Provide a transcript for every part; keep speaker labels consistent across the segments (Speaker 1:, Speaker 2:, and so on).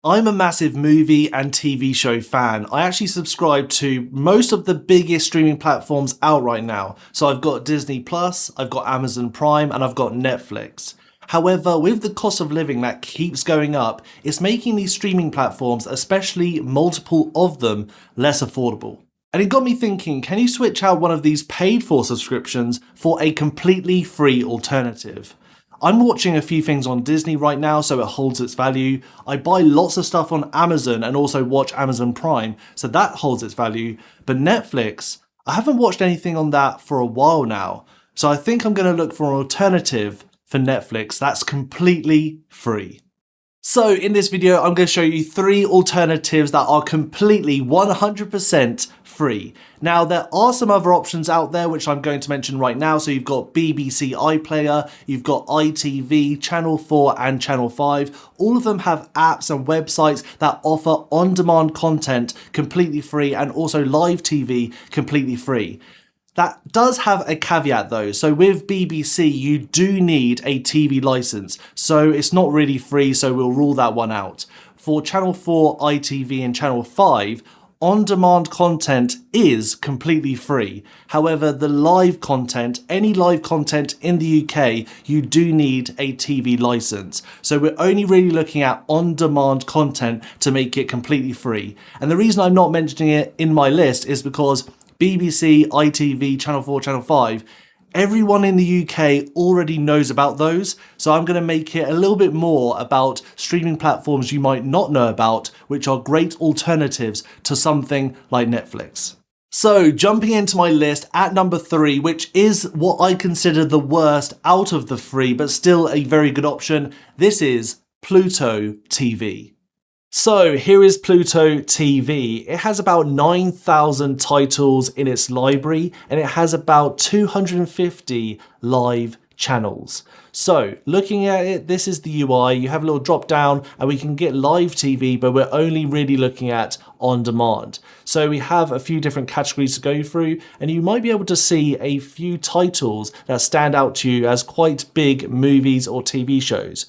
Speaker 1: I'm a massive movie and TV show fan. I actually subscribe to most of the biggest streaming platforms out right now. So I've got Disney Plus, I've got Amazon Prime, and I've got Netflix. However, with the cost of living that keeps going up, it's making these streaming platforms, especially multiple of them, less affordable. And it got me thinking, can you switch out one of these paid for subscriptions for a completely free alternative? I'm watching a few things on Disney right now, so it holds its value. I buy lots of stuff on Amazon and also watch Amazon Prime, so that holds its value. But Netflix, I haven't watched anything on that for a while now. So I think I'm going to look for an alternative for Netflix that's completely free. So in this video, I'm going to show you 3 alternatives that are completely 100% free. Now, there are some other options out there which I'm going to mention right now. So you've got BBC iPlayer, you've got ITV, Channel 4 and Channel 5. All of them have apps and websites that offer on-demand content completely free and also live TV completely free. That does have a caveat though. So with BBC, you do need a TV license. So it's not really free, so we'll rule that one out. For Channel 4, ITV and Channel 5, on-demand content is completely free. However, the live content, any live content in the UK, you do need a TV license. So we're only really looking at on-demand content to make it completely free. And the reason I'm not mentioning it in my list is because BBC, ITV, Channel 4, Channel 5, everyone in the UK already knows about those, so I'm going to make it a little bit more about streaming platforms you might not know about, which are great alternatives to something like Netflix. So jumping into my list at number 3, which is what I consider the worst out of the 3, but still a very good option, this is Pluto TV. So here is Pluto TV. It has about 9,000 titles in its library and it has about 250 live channels. So looking at it, this is the UI. You have a little drop down and we can get live TV, but we're only really looking at on demand. So we have a few different categories to go through and you might be able to see a few titles that stand out to you as quite big movies or TV shows.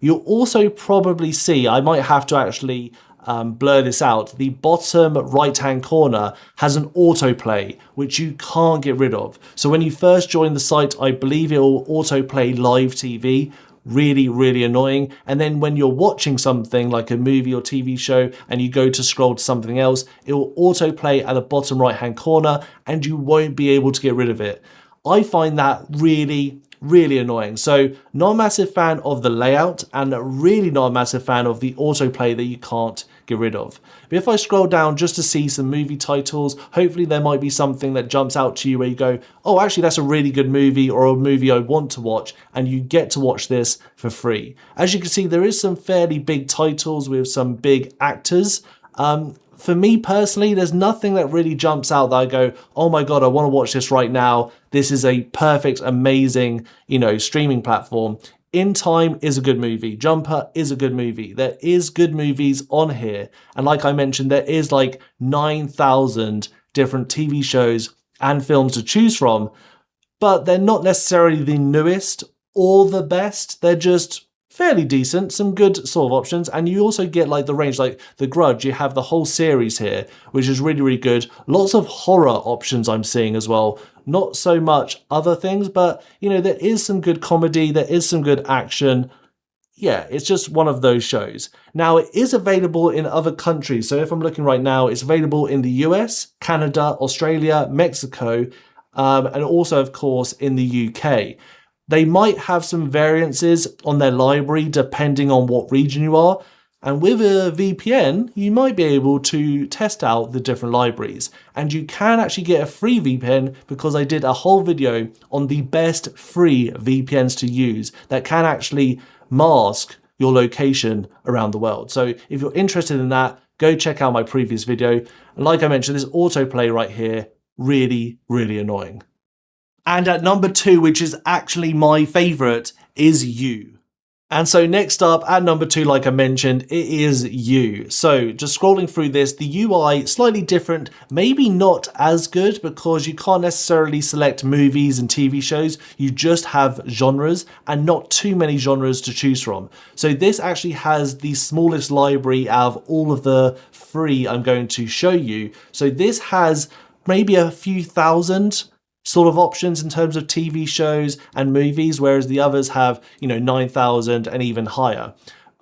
Speaker 1: You'll also probably see, I might have to actually blur this out, the bottom right hand corner has an autoplay which you can't get rid of. So when you first join the site, I believe it will autoplay live TV, really annoying. And then when you're watching something like a movie or TV show and you go to scroll to something else, it will autoplay at the bottom right hand corner and you won't be able to get rid of it. I find that really annoying. So not a massive fan of the layout and really not a massive fan of the autoplay that you can't get rid of. But if I scroll down just to see some movie titles, hopefully there might be something that jumps out to you where you go, oh, actually that's a really good movie or a movie I want to watch, and you get to watch this for free. As you can see, there is some fairly big titles with some big actors. For me personally, there's nothing that really jumps out that I go, oh my God, I want to watch this right now. This is a perfect, amazing, streaming platform. In Time is a good movie. Jumper is a good movie. There is good movies on here. And like I mentioned, there is like 9,000 different TV shows and films to choose from, but they're not necessarily the newest or the best. They're just fairly decent, some good sort of options, and you also get like the range, like The Grudge, you have the whole series here, which is really good. Lots of horror options I'm seeing as well, not so much other things, but there is some good comedy, there is some good action. Yeah, it's just one of those shows. Now, it is available in other countries, so if I'm looking right now, it's available in the US, Canada, Australia, Mexico, and also of course in the UK. They might have some variances on their library depending on what region you are. And with a VPN, you might be able to test out the different libraries. And you can actually get a free VPN because I did a whole video on the best free VPNs to use that can actually mask your location around the world. So if you're interested in that, go check out my previous video. And like I mentioned, this autoplay right here, really annoying. And at number 2, which is actually my favorite, is You. And so next up at number 2, like I mentioned, it is You. So just scrolling through this, the UI slightly different, maybe not as good because you can't necessarily select movies and TV shows. You just have genres and not too many genres to choose from. So this actually has the smallest library out of all of the free I'm going to show you. So this has maybe a few thousand sort of options in terms of TV shows and movies, whereas the others have, 9,000 and even higher.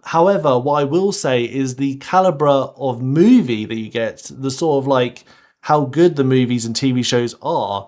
Speaker 1: However, what I will say is the caliber of movie that you get, the sort of like how good the movies and TV shows are,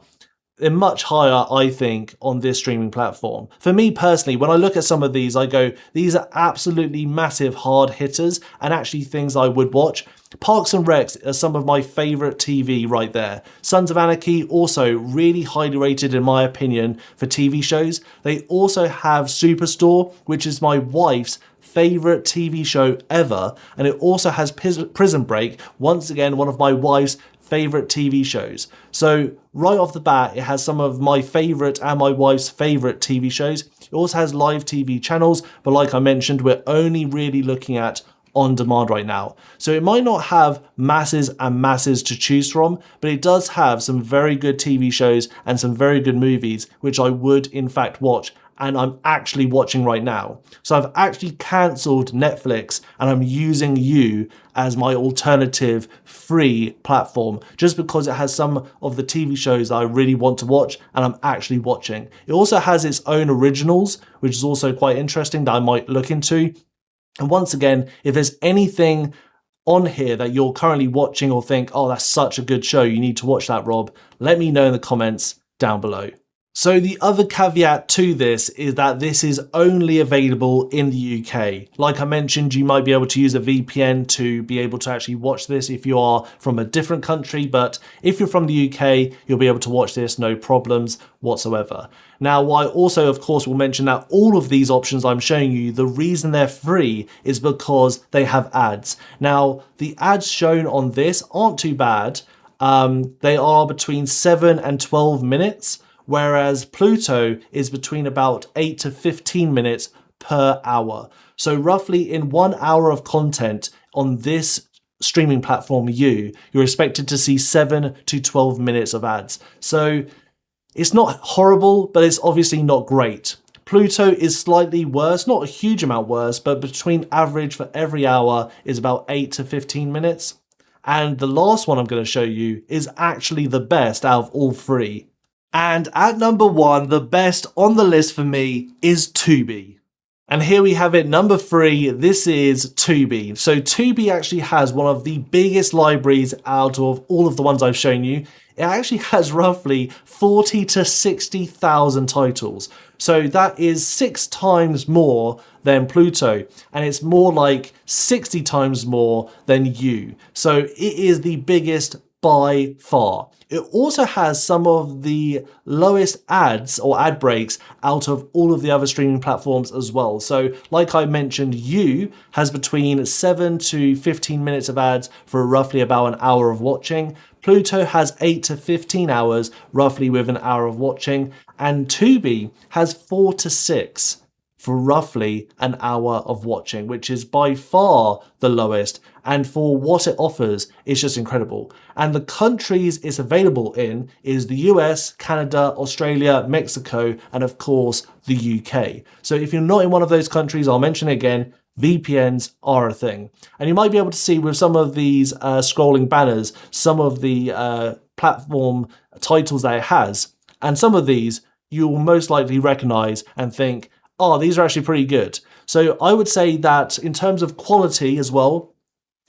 Speaker 1: they're much higher, I think, on this streaming platform. For me personally, when I look at some of these, I go, these are absolutely massive hard hitters and actually things I would watch. Parks and Recs are some of my favourite TV right there. Sons of Anarchy, also really highly rated in my opinion for TV shows. They also have Superstore, which is my wife's favourite TV show ever. And it also has Prison Break, once again, one of my wife's favourite TV shows. So right off the bat, it has some of my favourite and my wife's favourite TV shows. It also has live TV channels, but like I mentioned, we're only really looking at on demand right now. So it might not have masses and masses to choose from, but it does have some very good TV shows and some very good movies, which I would in fact watch, and I'm actually watching right now. So I've actually cancelled Netflix and I'm using You as my alternative free platform just because it has some of the TV shows that I really want to watch and I'm actually watching. It also has its own originals, which is also quite interesting that I might look into. And once again, if there's anything on here that you're currently watching or think, oh, that's such a good show, you need to watch that, Rob, let me know in the comments down below. So the other caveat to this is that this is only available in the UK. Like I mentioned, you might be able to use a VPN to be able to actually watch this if you are from a different country, but if you're from the UK, you'll be able to watch this no problems whatsoever. Now, I also, of course, will mention that all of these options I'm showing you, the reason they're free is because they have ads. Now, the ads shown on this aren't too bad. They are between 7 and 12 minutes, whereas Pluto is between about 8 to 15 minutes per hour. So roughly in 1 hour of content on this streaming platform, you're expected to see 7 to 12 minutes of ads. So it's not horrible, but it's obviously not great. Pluto is slightly worse, not a huge amount worse, but between average for every hour is about 8 to 15 minutes. And the last one I'm going to show you is actually the best out of all three. And at number 1, the best on the list for me is Tubi. And here we have it, number 3, this is Tubi. So Tubi actually has one of the biggest libraries out of all of the ones I've shown you. It actually has roughly 40 to 60,000 titles. So that is 6 times more than Pluto, and it's more like 60 times more than You. So it is the biggest by far. It also has some of the lowest ads or ad breaks out of all of the other streaming platforms as well. So like I mentioned, You has between 7 to 15 minutes of ads for roughly about an hour of watching. Pluto has 8 to 15 hours, roughly with an hour of watching. And Tubi has 4 to 6 for roughly an hour of watching, which is by far the lowest. And for what it offers, it's just incredible. And the countries it's available in is the US, Canada, Australia, Mexico, and of course the UK. So if you're not in one of those countries, I'll mention it again, VPNs are a thing. And you might be able to see with some of these scrolling banners, some of the platform titles that it has. And some of these you will most likely recognize and think, oh, these are actually pretty good. So I would say that in terms of quality as well,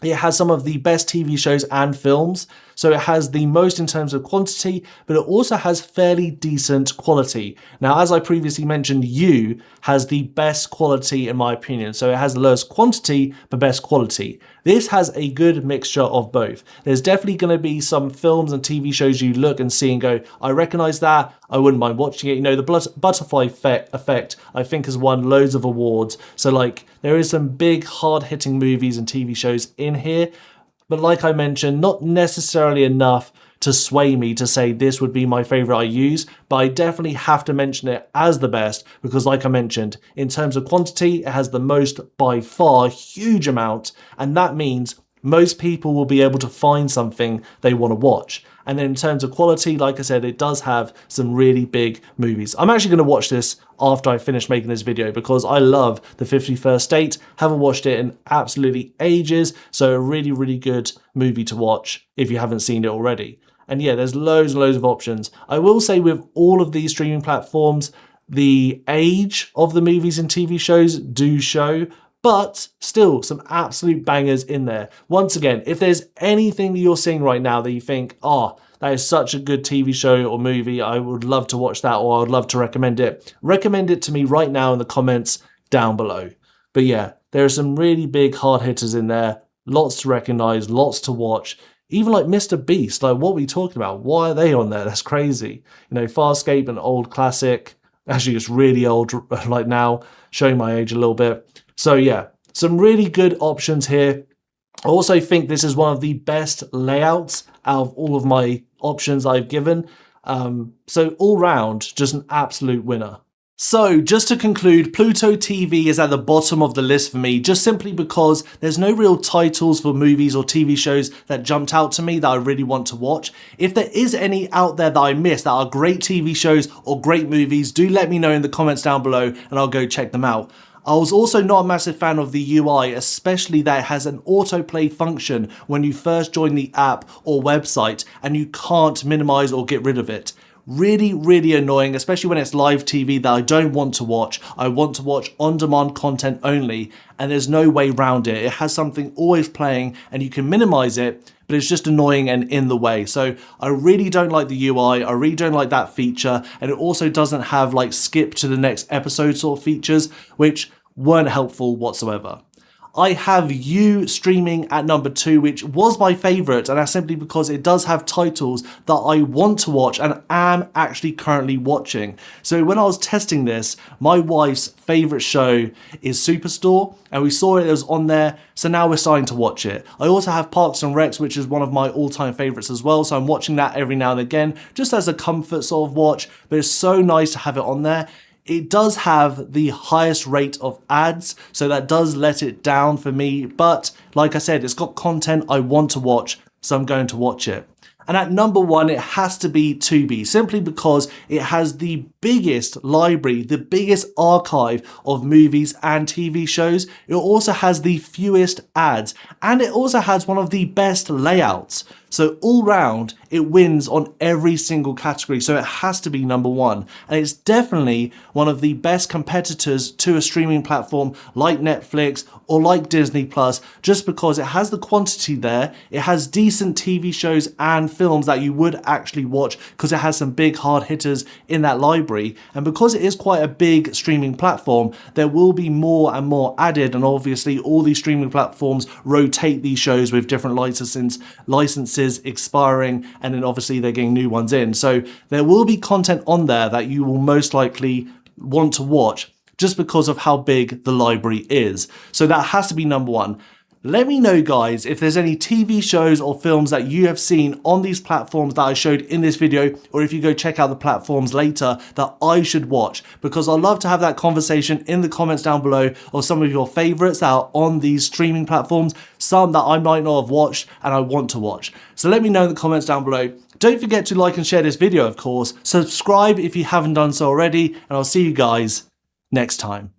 Speaker 1: it has some of the best TV shows and films. So it has the most in terms of quantity, but it also has fairly decent quality. Now, as I previously mentioned, You has the best quality in my opinion. So it has the lowest quantity, but best quality. This has a good mixture of both. There's definitely going to be some films and TV shows you look and see and go, I recognize that, I wouldn't mind watching it. You know, the Butterfly Effect, I think, has won loads of awards. So like, there is some big hard-hitting movies and TV shows in here. But like I mentioned, not necessarily enough to sway me to say this would be my favorite I use, but I definitely have to mention it as the best because like I mentioned, in terms of quantity, it has the most by far, huge amount, and that means most people will be able to find something they want to watch. And then in terms of quality, like I said, it does have some really big movies. I'm actually going to watch this after I finish making this video because I love The 51st State. Haven't watched it in absolutely ages, so a really, really good movie to watch if you haven't seen it already. And yeah, there's loads and loads of options. I will say with all of these streaming platforms, the age of the movies and TV shows do show, but still some absolute bangers in there. Once again, if there's anything that you're seeing right now that you think, oh, that is such a good TV show or movie, I would love to watch that or I would love to recommend it to me right now in the comments down below. But yeah, there are some really big hard hitters in there, lots to recognize, lots to watch. Even like Mr. Beast, like what are we talking about? Why are they on there? That's crazy. You know, Farscape, an old classic. Actually, it's really old like now, showing my age a little bit. So yeah, some really good options here. I also think this is one of the best layouts out of all of my options I've given. So all round, just an absolute winner. So just to conclude, Pluto TV is at the bottom of the list for me, just simply because there's no real titles for movies or TV shows that jumped out to me that I really want to watch. If there is any out there that I missed that are great TV shows or great movies, do let me know in the comments down below and I'll go check them out. I was also not a massive fan of the UI, especially that it has an autoplay function when you first join the app or website and you can't minimize or get rid of it. Really, really annoying, especially when it's live TV that I don't want to watch. I want to watch on-demand content only, and there's no way around it. It has something always playing, and you can minimize it, but it's just annoying and in the way. So I really don't like the UI. I really don't like that feature, and it also doesn't have like skip to the next episode sort of features, which weren't helpful whatsoever. I have You streaming at number 2, which was my favourite, and that's simply because it does have titles that I want to watch and am actually currently watching. So when I was testing this, my wife's favourite show is Superstore, and we saw it was on there, so now we're starting to watch it. I also have Parks and Recs, which is one of my all-time favourites as well, so I'm watching that every now and again, just as a comfort sort of watch, but it's so nice to have it on there. It does have the highest rate of ads, so that does let it down for me. But like I said, it's got content I want to watch, so I'm going to watch it. And at number 1, it has to be Tubi, simply because it has the biggest library, the biggest archive of movies and TV shows. It also has the fewest ads, and it also has one of the best layouts. So all round, it wins on every single category, so it has to be number 1. And it's definitely one of the best competitors to a streaming platform like Netflix or like Disney Plus, just because it has the quantity there, it has decent TV shows and films that you would actually watch because it has some big hard hitters in that library. And because it is quite a big streaming platform, there will be more and more added, and obviously all these streaming platforms rotate these shows with different licenses expiring, and then obviously they're getting new ones in. So there will be content on there that you will most likely want to watch just because of how big the library is. So that has to be number 1. Let me know, guys, if there's any TV shows or films that you have seen on these platforms that I showed in this video, or if you go check out the platforms later, that I should watch, because I'd love to have that conversation in the comments down below of some of your favorites that are on these streaming platforms, some that I might not have watched and I want to watch. So let me know in the comments down below. Don't forget to like and share this video, of course. Subscribe if you haven't done so already, and I'll see you guys next time.